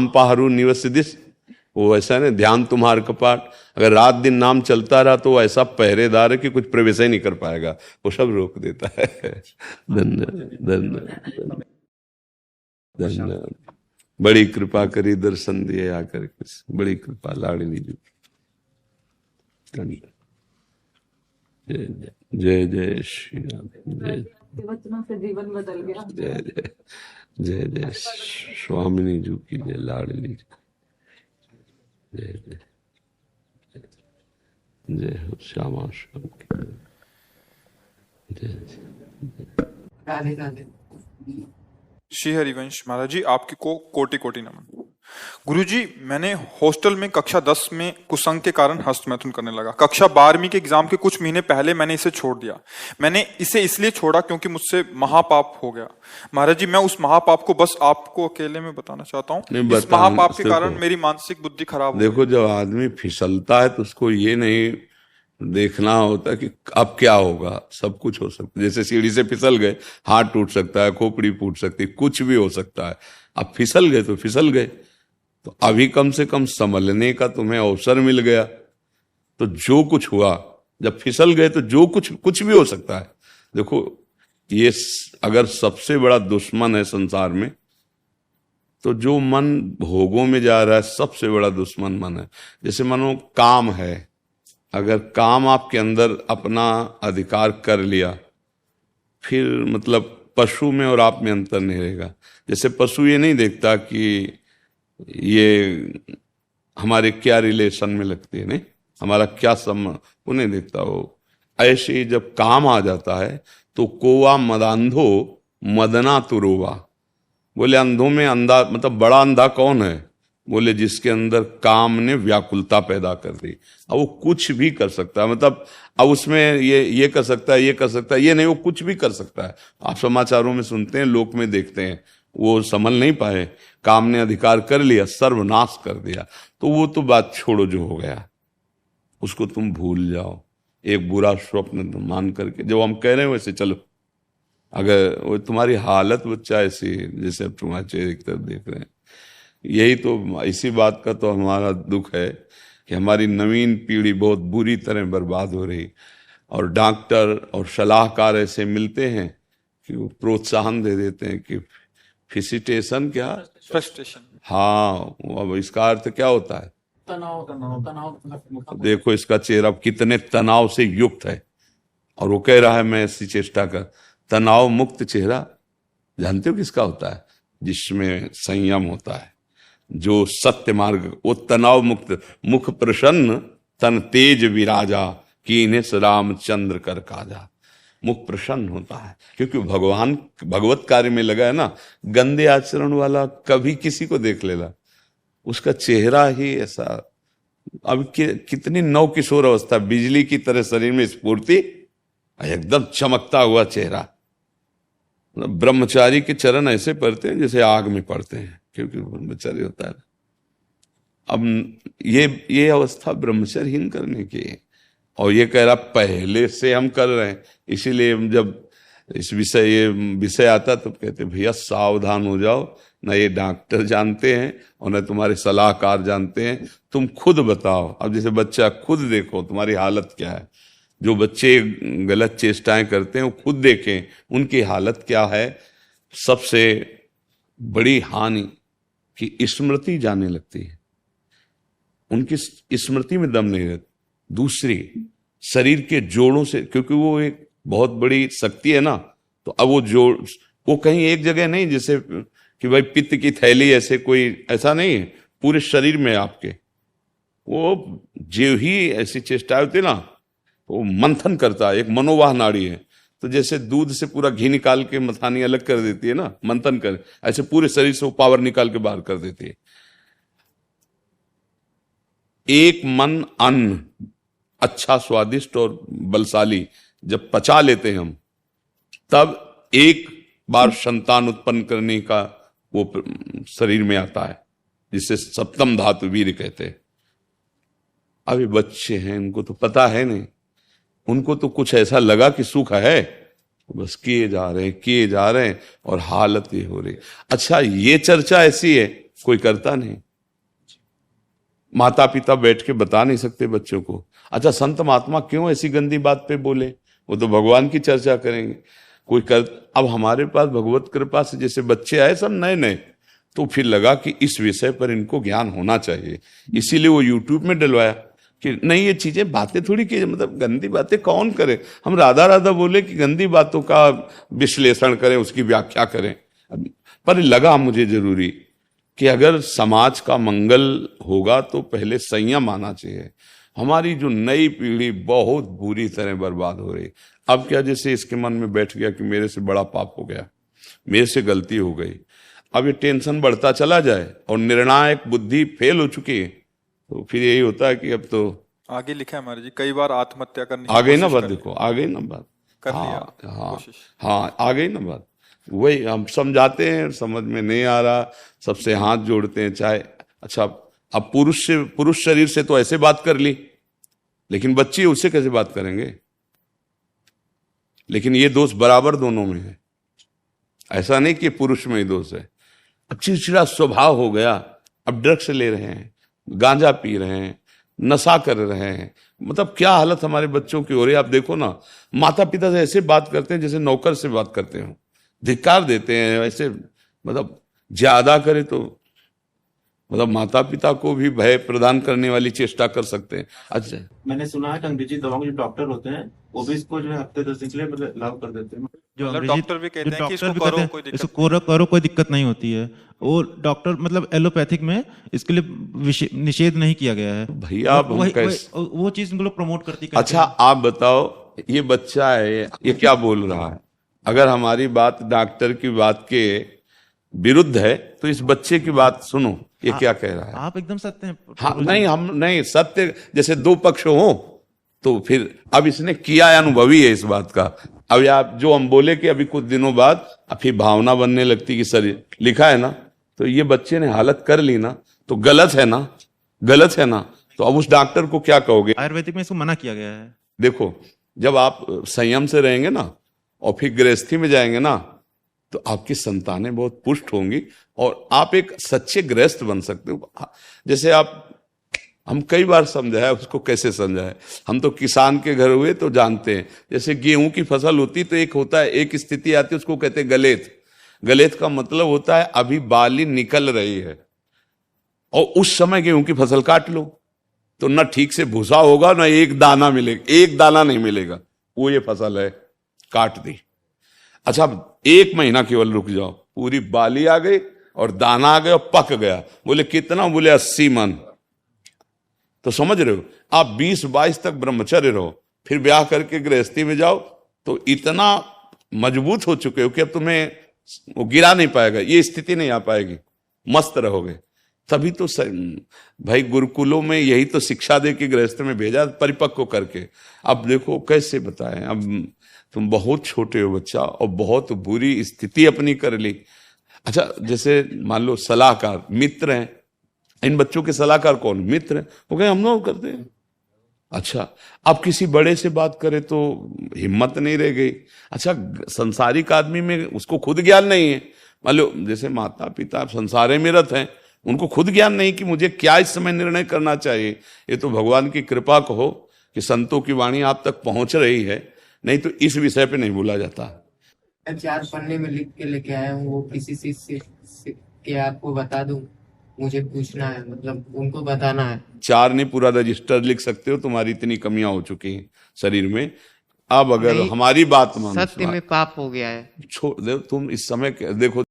नाम पाहरू निवसिदिस, वो ऐसा है ध्यान तुम्हार कपाट। अगर रात दिन नाम चलता रहा तो वो ऐसा पहरेदार है कि कुछ प्रवेश ही नहीं कर पाएगा, वो सब रोक देता है। धन्यवाद धन्यवाद धन्यवाद। बड़ी कृपा करी दर्शन दिए आकर, कुछ बड़ी कृपा लाडली जी। धन्यवाद। जय जय जय जय श्री राम। जय से जीवन बदल गया। जय जय जय जय स्वामिनी जी की जय, लाडली जी जय जय जय हो श्यामा श्याम की जय जय। राधे राधे। श्री हरिवंश महाराज जी, आपकी को कोटि कोटि नमन। गुरुजी, मैंने हॉस्टल में कक्षा 10 में कुसंग के कारण हस्तमैथुन करने लगा। कक्षा 12वीं के एग्जाम के कुछ महीने पहले मैंने इसे छोड़ दिया। मैंने इसे इसलिए छोड़ा क्योंकि मुझसे महापाप हो गया। महाराज जी, मैं उस महापाप को बस आपको अकेले में बताना चाहता हूँ। इस महापाप के कारण मेरी मानसिक बुद्धि खराब हो गई। देखो, जब आदमी फिसलता है तो उसको ये नहीं देखना होता कि अब क्या होगा। सब कुछ हो सकता है, जैसे सीढ़ी से फिसल गए, हाथ टूट सकता है, खोपड़ी फूट सकती है, कुछ भी हो सकता है। अब फिसल गए तो फिसल गए, तो अभी कम से कम संभलने का तुम्हें अवसर मिल गया। तो जो कुछ हुआ, जब फिसल गए तो जो कुछ भी हो सकता है। देखो, ये अगर सबसे बड़ा दुश्मन है संसार में, तो जो मन भोगों में जा रहा है सबसे बड़ा दुश्मन मन है। जैसे मानो काम है, अगर काम आपके अंदर अपना अधिकार कर लिया, फिर मतलब पशु में और आप में अंतर नहीं रहेगा। जैसे पशु ये नहीं देखता कि ये हमारे क्या रिलेशन में लगती है, नहीं हमारा क्या संबंध, वो नहीं देखता। वो ऐसे ही जब काम आ जाता है तो कोवा मदांधो मदना तुरोवा। बोले अंधों में अंधा, मतलब बड़ा अंधा कौन है? बोले जिसके अंदर काम ने व्याकुलता पैदा कर दी। अब वो कुछ भी कर सकता है, मतलब अब उसमें ये कर सकता है, ये कर सकता है, ये नहीं, वो कुछ भी कर सकता है। आप समाचारों में सुनते हैं, लोक में देखते हैं, वो संभल नहीं पाए, काम ने अधिकार कर लिया, सर्वनाश कर दिया। तो वो तो बात छोड़ो, जो हो गया उसको तुम भूल जाओ। एक बुरा स्वप्न मान करके, जो हम कह रहे हैं वैसे चलो। अगर वो तुम्हारी हालत बच्चा ऐसी, जैसे अब तुम्हारे चेहरे की तरफ देख रहे हैं, यही तो, इसी बात का तो हमारा दुख है कि हमारी नवीन पीढ़ी बहुत बुरी तरह बर्बाद हो रही। और डॉक्टर और सलाहकार ऐसे मिलते हैं कि वो प्रोत्साहन दे देते हैं कि फिसिटेशन, क्या फ्रस्ट्रेशन। हाँ, अब इसका अर्थ क्या होता है? तनाव तनाव तनाव। देखो इसका चेहरा कितने तनाव से युक्त है, और वो कह रहा है मैं ऐसी चेष्टा कर। तनाव मुक्त चेहरा जानते हो किसका होता है? जिसमें संयम होता है, जो सत्य मार्ग, वो तनाव मुक्त। मुख प्रसन्न तन तेज विराजा, कीने रामचंद्र कर काजा। मुख प्रसन्न होता है क्योंकि भगवान भगवत कार्य में लगा है ना। गंदे आचरण वाला कभी किसी को देख लेगा, उसका चेहरा ही ऐसा। अब कितनी नव किशोर अवस्था, बिजली की तरह शरीर में स्फूर्ति, एकदम चमकता हुआ चेहरा। ब्रह्मचारी के चरण ऐसे पड़ते हैं जैसे आग में पड़ते हैं, क्योंकि ब्रह्मचारी होता है। अब ये अवस्था ब्रह्मचर्यहीन करने की है। और ये कह रहा पहले से हम कर रहे हैं, इसीलिए जब इस ये विषय आता तो कहते भैया सावधान हो जाओ, ना ये डॉक्टर जानते हैं और न तुम्हारे सलाहकार जानते हैं, तुम खुद बताओ। अब जैसे बच्चा, खुद देखो तुम्हारी हालत क्या है। जो बच्चे गलत चेष्टाएं करते हैं वो खुद देखें उनकी हालत क्या है। सबसे बड़ी हानि कि स्मृति जाने लगती है, उनकी स्मृति में दम नहीं रहता। दूसरी, शरीर के जोड़ों से, क्योंकि वो एक बहुत बड़ी शक्ति है ना, तो अब वो जोड़, वो कहीं एक जगह नहीं, जैसे कि भाई पित्त की थैली, ऐसे कोई ऐसा नहीं है, पूरे शरीर में आपके। वो जो ही ऐसी चेष्टा होती ना, वो मंथन करता है, एक मनोवाह नाड़ी है। तो जैसे दूध से पूरा घी निकाल के मथानी अलग कर देती है ना, मंथन कर, ऐसे पूरे शरीर से वो पावर निकाल के बाहर कर देती है। एक मन अन्न अच्छा, स्वादिष्ट और बलशाली जब पचा लेते हैं हम, तब एक बार संतान उत्पन्न करने का वो शरीर में आता है, जिसे सप्तम धातु वीर्य कहते हैं। अभी बच्चे हैं, उनको तो पता है नहीं, उनको तो कुछ ऐसा लगा कि सुख है, बस किए जा रहे हैं और हालत ये हो रही। अच्छा, ये चर्चा ऐसी है कोई करता नहीं। माता पिता बैठ के बता नहीं सकते बच्चों को। अच्छा, संत महात्मा क्यों ऐसी गंदी बात पे बोले? वो तो भगवान की चर्चा करेंगे। कोई कर, अब हमारे पास भगवत कृपा से जैसे बच्चे आए सब नए नए, तो फिर लगा कि इस विषय पर इनको ज्ञान होना चाहिए, इसीलिए वो यूट्यूब में डलवाया कि नहीं ये चीजें बातें थोड़ी की, मतलब गंदी बातें कौन करे। हम राधा राधा बोले कि गंदी बातों का विश्लेषण करें, उसकी व्याख्या करें। पर लगा मुझे जरूरी कि अगर समाज का मंगल होगा तो पहले संयम आना चाहिए। हमारी जो नई पीढ़ी बहुत बुरी तरह बर्बाद हो रही। अब क्या, जैसे इसके मन में बैठ गया कि मेरे से बड़ा पाप हो गया, मेरे से गलती हो गई, अब ये टेंशन बढ़ता चला जाए और निर्णायक बुद्धि फेल हो चुकी है, तो फिर यही होता है कि अब तो आगे लिखा है महाराज जी, कई बार आत्महत्या करने आ गई ना बात। देखो आ गई ना बात, कर लिया हाँ कोशिश। हाँ आ गई ना बात। वही हम समझाते हैं, समझ में नहीं आ रहा, सबसे हाथ जोड़ते हैं। चाहे अच्छा, अब पुरुष शरीर से तो ऐसे बात कर ली, लेकिन बच्ची उससे कैसे बात करेंगे? लेकिन ये दोष बराबर दोनों में है, ऐसा नहीं कि पुरुष में ही दोष है। अब चिड़चिड़ा स्वभाव हो गया, अब ड्रग्स ले रहे हैं, गांजा पी रहे हैं, नशा कर रहे हैं, मतलब क्या हालत हमारे बच्चों की हो रही है। आप देखो ना, माता पिता से ऐसे बात करते हैं जैसे नौकर से बात करते हो, धिक्कार देते हैं ऐसे, मतलब ज्यादा करे तो मतलब माता पिता को भी भय प्रदान करने वाली चेष्टा कर सकते हैं। अच्छा, मैंने सुना है कि अंग्रेजी दवाओं के जो डॉक्टर होते हैं वो भी इसको जो है हफ्ते 10 दिन के लिए मतलब लागू कर देते हैं। जो मतलब अंग्रेजी डॉक्टर भी कहते जो हैं कि डॉक्टर इसको भी करो, कहते हैं, कोई दिक्कत इसको करो कोई दिक्कत नहीं होती है। वो डॉक्टर मतलब एलोपैथिक में इसके लिए निषेध नहीं किया गया है। भैया अब हम कैसे, वो चीज उनको लोग प्रमोट करती अच्छा आप बताओ, ये बच्चा है ये क्या बोल रहा है? अगर हमारी बात डॉक्टर की बात के विरुद्ध है तो इस बच्चे की बात सुनो, ये क्या कह रहा है। आप एकदम सत्य हैं। हाँ नहीं, हम नहीं सत्य, जैसे दो पक्ष हो तो फिर अब इसने किया है, अनुभवी है इस बात का। अब आप जो हम बोले कि अभी कुछ दिनों बाद फिर भावना बनने लगती कि शरीर लिखा है ना, तो ये बच्चे ने हालत कर ली ना, तो गलत है ना, गलत है ना। तो अब उस डॉक्टर को क्या कहोगे? आयुर्वेदिक में इसको मना किया गया है। देखो, जब आप संयम से रहेंगे ना और फिर गृहस्थी में जाएंगे ना, तो आपकी संतानें बहुत पुष्ट होंगी और आप एक सच्चे गृहस्थ बन सकते हो। जैसे आप, हम कई बार समझाया, उसको कैसे समझाए, हम तो किसान के घर हुए तो जानते हैं। जैसे गेहूं की फसल होती तो एक होता है, एक स्थिति आती है, उसको कहते हैं गलेत। गलेत का मतलब होता है अभी बाली निकल रही है और उस समय गेहूं की फसल काट लो तो न ठीक से भूसा होगा, न एक दाना मिलेगा, एक दाना नहीं मिलेगा। वो ये फसल है, काट दी। अच्छा, 1 महीना केवल रुक जाओ, पूरी बाली आ गई और दाना आ गया और पक गया। बोले कितना? बोले 80 मन। तो समझ रहे हो, आप 20-22 तक ब्रह्मचर्य रहो, फिर ब्याह करके गृहस्थी में जाओ तो इतना मजबूत हो चुके हो कि अब तुम्हें वो गिरा नहीं पाएगा, ये स्थिति नहीं आ पाएगी, मस्त रहोगे। तभी तो भाई गुरुकुलों में यही तो शिक्षा दे के गृहस्थ में भेजा, परिपक्व करके। अब देखो कैसे बताएं, अब तुम बहुत छोटे हो बच्चा और बहुत बुरी स्थिति अपनी कर ली। अच्छा, जैसे मान लो सलाहकार मित्र हैं, इन बच्चों के सलाहकार कौन? मित्र हैं। वो कहे हम लोग करते हैं। अच्छा, अब किसी बड़े से बात करे तो हिम्मत नहीं रह गई। अच्छा, संसारिक आदमी में उसको खुद ज्ञान नहीं है। मान लो जैसे माता पिता संसारे में रत हैं, उनको खुद ज्ञान नहीं कि मुझे क्या इस समय निर्णय करना चाहिए। ये तो भगवान की कृपा कहो कि संतों की वाणी आप तक पहुंच रही है, नहीं तो इस विषय पे नहीं बोला जाता। 4 पन्ने में लिख के लेके आया हूँ, वो किसी चीज से के आपको बता दूं, मुझे पूछना है, मतलब उनको बताना है। 4 नहीं, पूरा रजिस्टर लिख सकते हो, तुम्हारी इतनी कमियां हो चुकी हैं शरीर में। अब अगर नहीं, हमारी बात मानो, सत्य में पाप हो गया है। छोड़ दो तुम इस समय देखो।